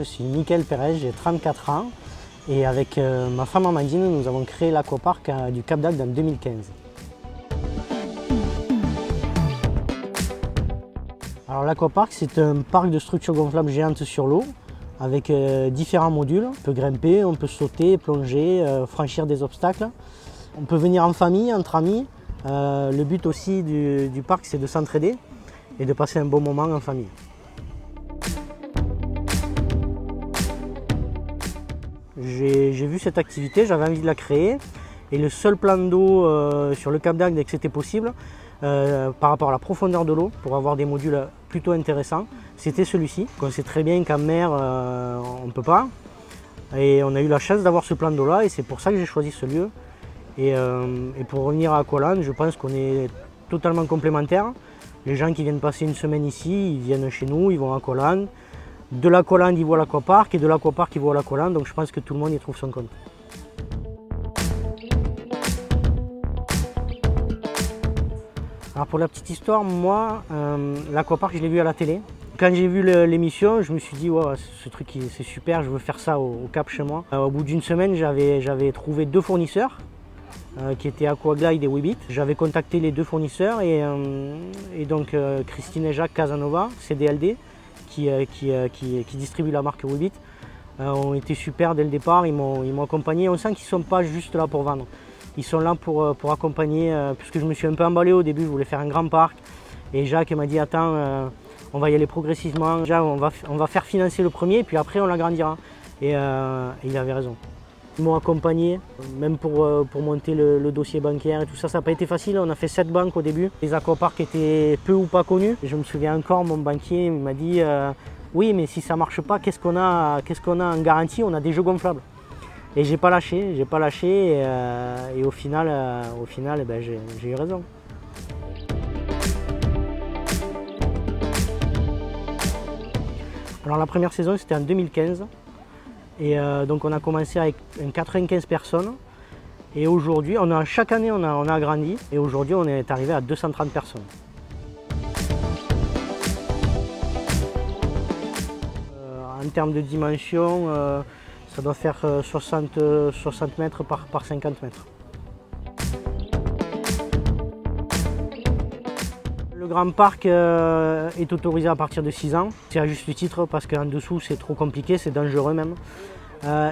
je suis Mickaël Pérez, j'ai 34 ans et avec ma femme Amandine, nous avons créé l'aquapark du Cap d'Agde en 2015. Alors l'aquapark, c'est un parc de structures gonflables géantes sur l'eau avec différents modules. On peut grimper, on peut sauter, plonger, franchir des obstacles. On peut venir en famille, entre amis. Le but aussi du parc, c'est de s'entraider et de passer un bon moment en famille. J'ai vu cette activité, j'avais envie de la créer et le seul plan d'eau sur le Cap d'Agde, dès que c'était possible, par rapport à la profondeur de l'eau, pour avoir des modules plutôt intéressants, c'était celui-ci. On sait très bien qu'en mer, on ne peut pas. Et on a eu la chance d'avoir ce plan d'eau-là et c'est pour ça que j'ai choisi ce lieu. Et pour revenir à Aqualand, je pense qu'on est totalement complémentaires. Les gens qui viennent passer une semaine ici, ils viennent chez nous, ils vont à Aqualand. De l'Aqualand, ils voient l'aquapark et de l'aquapark, ils voient l'Aqualand. Donc je pense que tout le monde y trouve son compte. Alors pour la petite histoire, moi, l'aquapark, je l'ai vu à la télé. Quand j'ai vu l'émission, je me suis dit, wow, ce truc c'est super, je veux faire ça au Cap chez moi. Au bout d'une semaine, j'avais trouvé 2 fournisseurs qui étaient Aquaglide et Weebit. J'avais contacté les 2 fournisseurs et donc Christine et Jacques Casanova, CDLD, qui distribuent la marque Weebit, ont été super dès le départ, ils m'ont accompagné. On sent qu'ils ne sont pas juste là pour vendre. Ils sont là pour accompagner, puisque je me suis un peu emballé au début, je voulais faire un grand parc. Et Jacques m'a dit, attends, on va y aller progressivement. Déjà, on va faire financer le premier, puis après on l'agrandira. Et il avait raison. Ils m'ont accompagné, même pour monter le dossier bancaire et tout ça. Ça n'a pas été facile, on a fait 7 banques au début. Les aquaparks étaient peu ou pas connus. Je me souviens encore, mon banquier m'a dit, oui, mais si ça ne marche pas, qu'est-ce qu'on a en garantie? On a des jeux gonflables. Et j'ai pas lâché et au final ben, j'ai eu raison. Alors la première saison c'était en 2015 et donc on a commencé avec 95 personnes et aujourd'hui, chaque année on a agrandi et aujourd'hui on est arrivé à 230 personnes. En termes de dimension, ça doit faire 60 mètres par 50 mètres. Le grand parc est autorisé à partir de 6 ans. C'est à juste titre parce qu'en dessous c'est trop compliqué, c'est dangereux même.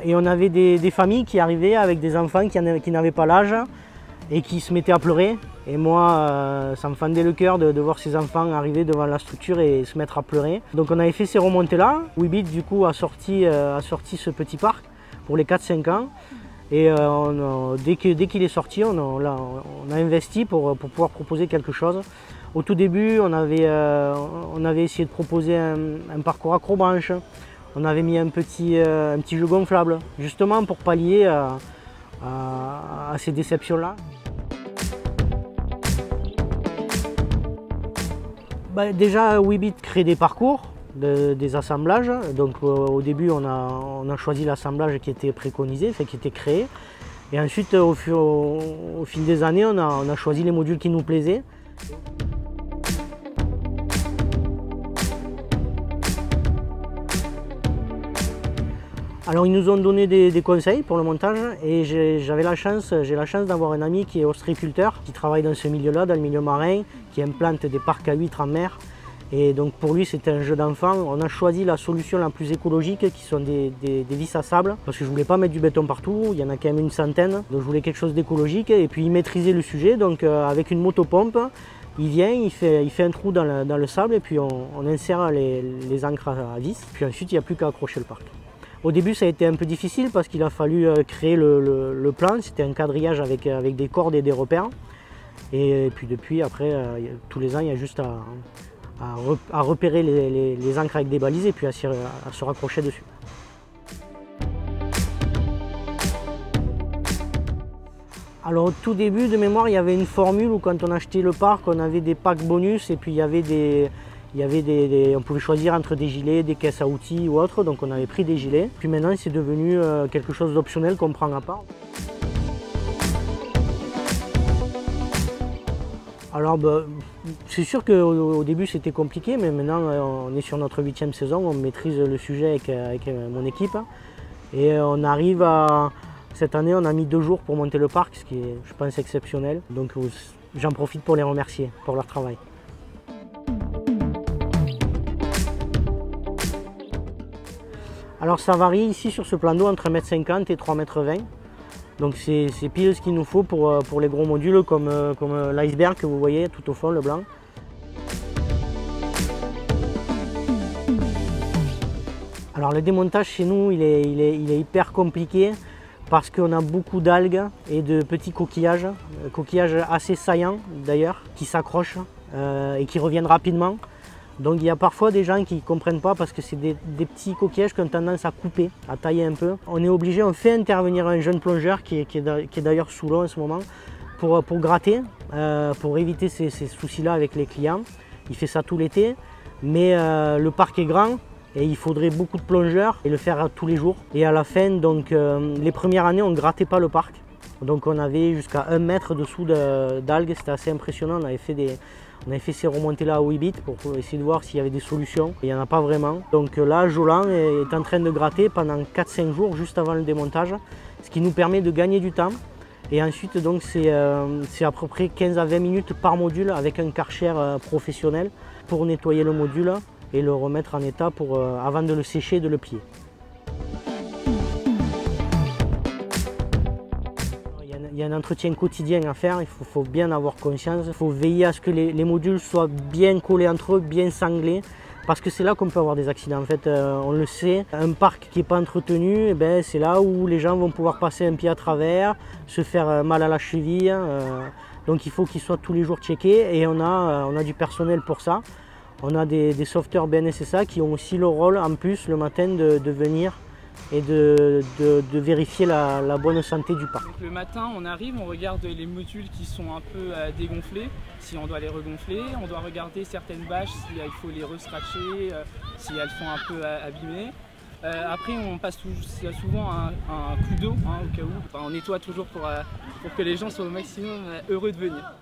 Et on avait des familles qui arrivaient avec des enfants qui n'avaient pas l'âge et qui se mettaient à pleurer. Et moi, ça me fendait le cœur de voir ces enfants arriver devant la structure et se mettre à pleurer. Donc on avait fait ces remontées-là. Weebit du coup a sorti ce petit parc pour les 4-5 ans. Et dès qu'il est sorti, on a investi pour pouvoir proposer quelque chose. Au tout début, on avait essayé de proposer un parcours accrobranche. On avait mis un petit jeu gonflable, justement pour pallier à ces déceptions-là. Déjà, Weebit crée des parcours, des assemblages. Donc au début, on a choisi l'assemblage qui était préconisé, qui était créé. Et ensuite, au fil des années, on a choisi les modules qui nous plaisaient. Alors ils nous ont donné des conseils pour le montage et j'ai la chance d'avoir un ami qui est ostréiculteur, qui travaille dans ce milieu-là, dans le milieu marin, qui implante des parcs à huîtres en mer. Et donc pour lui c'était un jeu d'enfant. On a choisi la solution la plus écologique qui sont des vis à sable parce que je ne voulais pas mettre du béton partout, il y en a quand même une centaine. Donc je voulais quelque chose d'écologique et puis il maîtrisait le sujet. Donc avec une motopompe, il vient, il fait un trou dans le sable et puis on insère les ancres à vis. Puis ensuite il n'y a plus qu'à accrocher le parc. Au début ça a été un peu difficile parce qu'il a fallu créer le plan, c'était un quadrillage avec des cordes et des repères. Et puis depuis, après, tous les ans, il y a juste à repérer les ancres avec des balises et puis à se raccrocher dessus. Alors au tout début de mémoire, il y avait une formule où quand on achetait le parc, on avait des packs bonus et puis il y avait on pouvait choisir entre des gilets, des caisses à outils ou autre, donc on avait pris des gilets. Puis maintenant c'est devenu quelque chose d'optionnel qu'on prend à part. Alors C'est sûr qu'au début c'était compliqué, mais maintenant on est sur notre 8e saison, on maîtrise le sujet avec mon équipe. Et on arrive à... Cette année on a mis 2 jours pour monter le parc, ce qui est je pense exceptionnel. Donc j'en profite pour les remercier pour leur travail. Alors ça varie ici sur ce plan d'eau entre 1,50 m et 3,20 m. Donc c'est pile ce qu'il nous faut pour les gros modules comme l'iceberg que vous voyez tout au fond, le blanc. Alors le démontage chez nous il est hyper compliqué parce qu'on a beaucoup d'algues et de petits coquillages assez saillants d'ailleurs, qui s'accrochent et qui reviennent rapidement. Donc il y a parfois des gens qui ne comprennent pas parce que c'est des petits coquillages qui ont tendance à couper, à tailler un peu. On est obligé, on fait intervenir un jeune plongeur qui est d'ailleurs sous l'eau en ce moment pour gratter, pour éviter ces soucis-là avec les clients. Il fait ça tout l'été, mais le parc est grand et il faudrait beaucoup de plongeurs et le faire tous les jours. Et à la fin, donc, les premières années, on ne grattait pas le parc. Donc on avait jusqu'à 1 mètre dessous d'algues, c'était assez impressionnant. On avait fait ces remontées-là à Weebit pour essayer de voir s'il y avait des solutions. Il n'y en a pas vraiment. Donc là, Jolan est en train de gratter pendant 4-5 jours juste avant le démontage, ce qui nous permet de gagner du temps. Et ensuite, donc c'est à peu près 15 à 20 minutes par module avec un Karcher professionnel pour nettoyer le module et le remettre en état avant de le sécher et de le plier. Il y a un entretien quotidien à faire, il faut bien avoir conscience. Il faut veiller à ce que les modules soient bien collés entre eux, bien sanglés, parce que c'est là qu'on peut avoir des accidents. En fait, on le sait, un parc qui n'est pas entretenu, c'est là où les gens vont pouvoir passer un pied à travers, se faire mal à la cheville. Donc il faut qu'il soit tous les jours checké et on a du personnel pour ça. On a des sauveteurs BNSSA qui ont aussi le rôle en plus le matin de venir et de vérifier la bonne santé du parc. Donc le matin on arrive, on regarde les modules qui sont un peu dégonflés, si on doit les regonfler, on doit regarder certaines bâches, s'il faut les re-scratcher, si elles sont un peu abîmées. Après on passe souvent un coup d'eau au cas où, on nettoie toujours pour que les gens soient au maximum heureux de venir.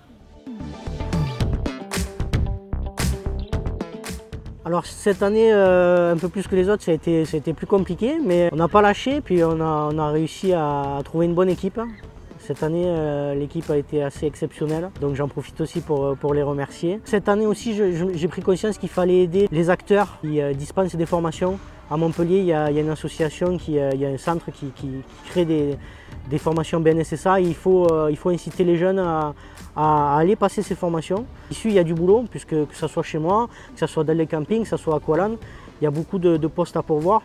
Alors cette année, un peu plus que les autres, ça a été plus compliqué, mais on n'a pas lâché, puis on a réussi à trouver une bonne équipe. Cette année, l'équipe a été assez exceptionnelle, donc j'en profite aussi pour les remercier. Cette année aussi, j'ai pris conscience qu'il fallait aider les acteurs qui dispensent des formations. À Montpellier, il y a une association, il y a un centre qui crée des formations BNSSA. Il faut inciter les jeunes à aller passer ces formations. Ici, il y a du boulot, puisque que ce soit chez moi, que ce soit dans les campings, que ce soit à Aqualand, il y a beaucoup de postes à pourvoir.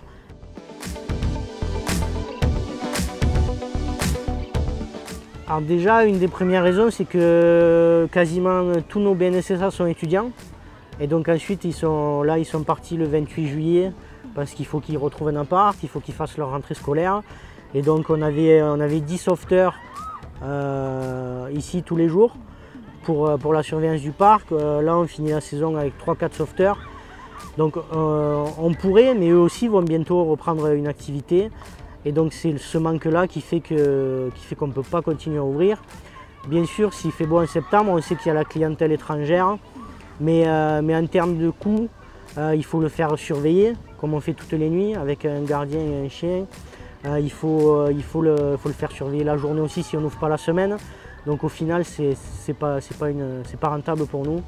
Alors déjà, une des premières raisons, c'est que quasiment tous nos BNSSA sont étudiants. Et donc ensuite, ils sont partis le 28 juillet parce qu'il faut qu'ils retrouvent un appart, il faut qu'ils fassent leur rentrée scolaire. Et donc on avait 10 sauveteurs ici tous les jours pour la surveillance du parc. Là, on finit la saison avec 3-4 sauveteurs. Donc on pourrait, mais eux aussi vont bientôt reprendre une activité. Et donc c'est ce manque-là qui fait qu'on ne peut pas continuer à ouvrir. Bien sûr, s'il fait beau en septembre, on sait qu'il y a la clientèle étrangère, mais en termes de coût, il faut le faire surveiller, comme on fait toutes les nuits, avec un gardien et un chien. Il faut le faire surveiller la journée aussi si on n'ouvre pas la semaine. Donc au final, c'est pas rentable pour nous.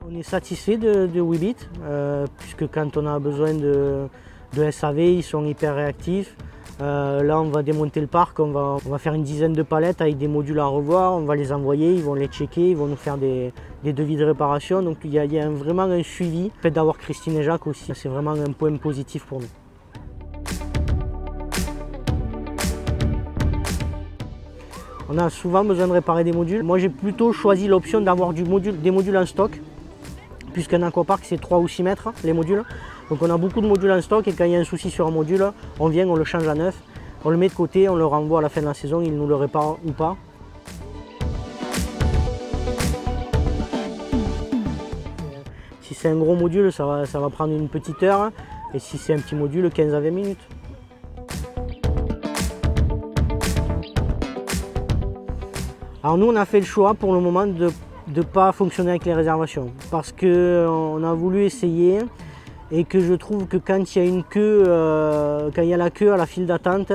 On est satisfait de Weebit, puisque quand on a besoin de SAV, ils sont hyper réactifs. Là, on va démonter le parc, on va faire une dizaine de palettes avec des modules à revoir, on va les envoyer, ils vont les checker, ils vont nous faire des devis de réparation. Donc il y a vraiment un suivi. Le fait d'avoir Christine et Jacques aussi, c'est vraiment un point positif pour nous. On a souvent besoin de réparer des modules. Moi, j'ai plutôt choisi l'option d'avoir des modules en stock, puisqu'un aquapark, c'est 3 ou 6 mètres, les modules. Donc on a beaucoup de modules en stock et quand il y a un souci sur un module, on vient, on le change à neuf, on le met de côté, on le renvoie à la fin de la saison, il nous le répare ou pas. Si c'est un gros module, ça va prendre une petite heure, et si c'est un petit module, 15 à 20 minutes. Alors nous on a fait le choix pour le moment de ne pas fonctionner avec les réservations parce qu'on a voulu essayer et que je trouve que quand il y a une queue, quand il y a la queue à la file d'attente,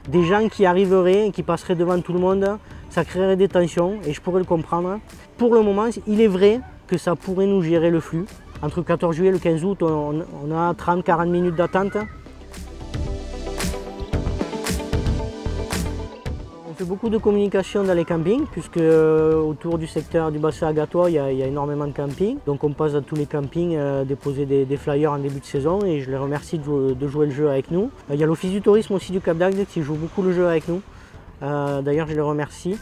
des gens qui arriveraient et qui passeraient devant tout le monde, ça créerait des tensions et je pourrais le comprendre. Pour le moment, il est vrai que ça pourrait nous gérer le flux. Entre le 14 juillet et le 15 août, on a 30-40 minutes d'attente. On fait beaucoup de communication dans les campings, puisque autour du secteur du bassin Agatois, il y a énormément de campings. Donc on passe à tous les campings déposer des flyers en début de saison et je les remercie de jouer le jeu avec nous. Il y a l'Office du tourisme aussi du Cap d'Agde qui joue beaucoup le jeu avec nous. D'ailleurs, je les remercie.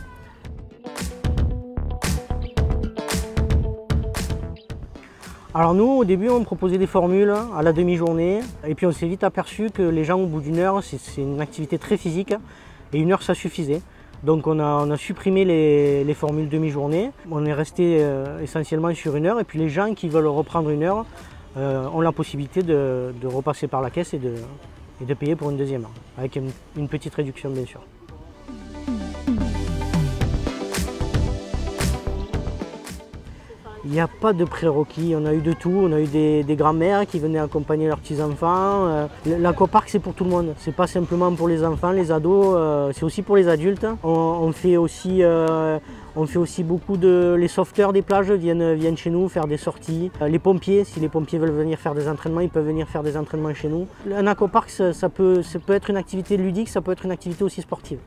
Alors nous, au début, on proposait des formules à la demi-journée et puis on s'est vite aperçu que les gens, au bout d'une heure, c'est une activité très physique et une heure, ça suffisait. Donc on a supprimé les formules demi-journée. On est resté essentiellement sur une heure et puis les gens qui veulent reprendre une heure ont la possibilité de repasser par la caisse et de payer pour une deuxième heure, avec une petite réduction bien sûr. Il n'y a pas de prérequis, on a eu de tout, on a eu des grands-mères qui venaient accompagner leurs petits-enfants. L'aquapark c'est pour tout le monde, c'est pas simplement pour les enfants, les ados, c'est aussi pour les adultes. On fait aussi beaucoup les sauveteurs des plages viennent chez nous faire des sorties. Les pompiers, si les pompiers veulent venir faire des entraînements, ils peuvent venir faire des entraînements chez nous. Un aquapark ça peut être une activité ludique, ça peut être une activité aussi sportive.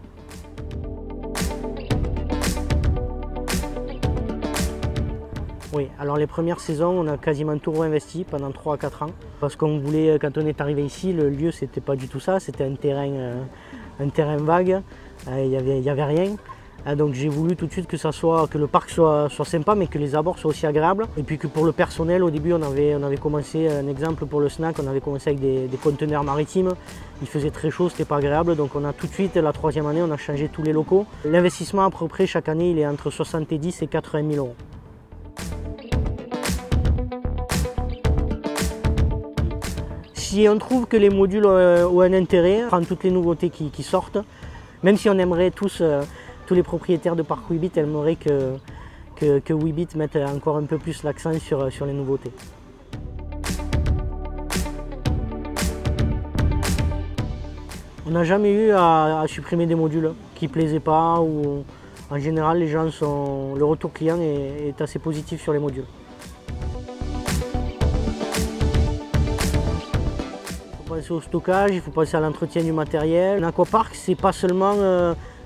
Oui, alors les premières saisons, on a quasiment tout réinvesti pendant 3 à 4 ans. Parce qu'on voulait, quand on est arrivé ici, le lieu c'était pas du tout ça, c'était un terrain vague, il y avait rien. Donc j'ai voulu tout de suite que le parc soit sympa, mais que les abords soient aussi agréables. Et puis que pour le personnel, au début on avait commencé, un exemple pour le snack, on avait commencé avec des conteneurs maritimes. Il faisait très chaud, c'était pas agréable, donc on a tout de suite, la 3e année, on a changé tous les locaux. L'investissement à peu près chaque année, il est entre 70 et 80 000 €. Si on trouve que les modules ont un intérêt, prendre toutes les nouveautés qui sortent, même si on aimerait tous les propriétaires de parc Weebit aimeraient que Weebit mette encore un peu plus l'accent sur les nouveautés. On n'a jamais eu à supprimer des modules qui ne plaisaient pas ou en général le retour client est assez positif sur les modules. Il faut penser au stockage, il faut penser à l'entretien du matériel. Un aquapark, c'est pas seulement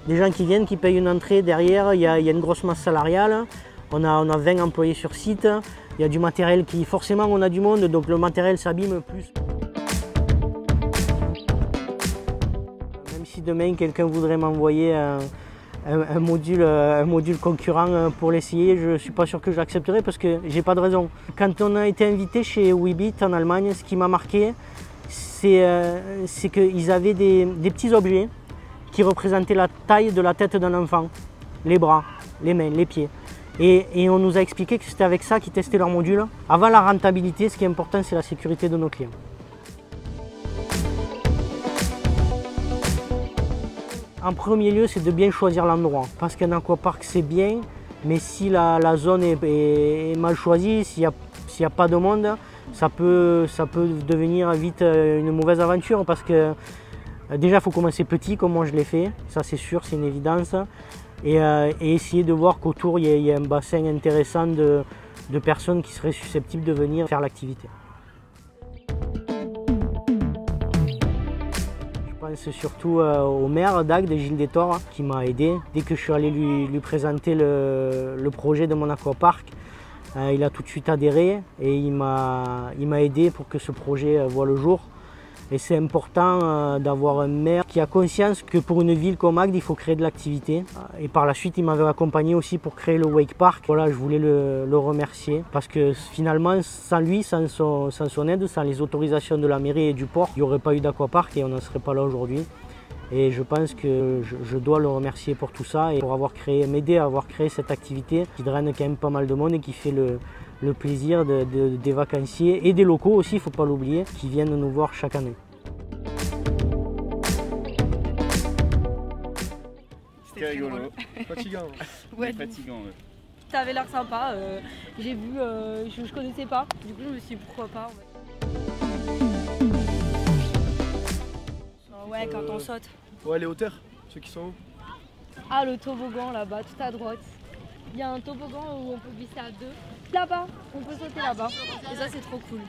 des gens qui viennent, qui payent une entrée. Derrière, il y a une grosse masse salariale. On a 20 employés sur site. Il y a du matériel qui, forcément, on a du monde, donc le matériel s'abîme plus. Même si demain, quelqu'un voudrait m'envoyer un module concurrent pour l'essayer, je ne suis pas sûr que je l'accepterai parce que j'ai pas de raison. Quand on a été invité chez Weebit en Allemagne, ce qui m'a marqué, c'est qu'ils avaient des petits objets qui représentaient la taille de la tête d'un enfant, les bras, les mains, les pieds. Et on nous a expliqué que c'était avec ça qu'ils testaient leur module. Avant la rentabilité, ce qui est important, c'est la sécurité de nos clients. En premier lieu, c'est de bien choisir l'endroit, parce qu'un aquapark c'est bien, mais si la zone est mal choisie, s'il n'y a pas de monde, ça peut devenir vite une mauvaise aventure, parce que déjà il faut commencer petit, comme moi je l'ai fait, ça c'est sûr, c'est une évidence, et essayer de voir qu'autour il y a un bassin intéressant de personnes qui seraient susceptibles de venir faire l'activité. Je pense surtout au maire d'Agde, Gilles Détor, qui m'a aidé. Dès que je suis allé lui présenter le projet de mon aquapark, il a tout de suite adhéré et il m'a aidé pour que ce projet voie le jour. Et c'est important d'avoir un maire qui a conscience que pour une ville comme Agde, il faut créer de l'activité. Et par la suite, il m'avait accompagné aussi pour créer le Wake Park. Voilà, je voulais le remercier parce que finalement, sans lui, sans son aide, sans les autorisations de la mairie et du port, il n'y aurait pas eu d'aquapark et on n'en serait pas là aujourd'hui. Et je pense que je dois le remercier pour tout ça et pour m'aider à avoir créé cette activité qui draine quand même pas mal de monde et qui fait le plaisir des vacanciers et des locaux aussi, il ne faut pas l'oublier, qui viennent nous voir chaque année. c'était C'était très rigolo. drôle. Fatigant. Ouais, fatigant. Ouais. Ça avait l'air sympa. J'ai vu, je connaissais pas. Du coup, je me suis dit pourquoi pas. Ouais, quand on saute. Ouais, les hauteurs, ceux qui sont hauts. Ah, le toboggan là-bas, tout à droite. Il y a un toboggan où on peut glisser à deux. Là-bas, on peut sauter là-bas. Et ça, c'est trop cool.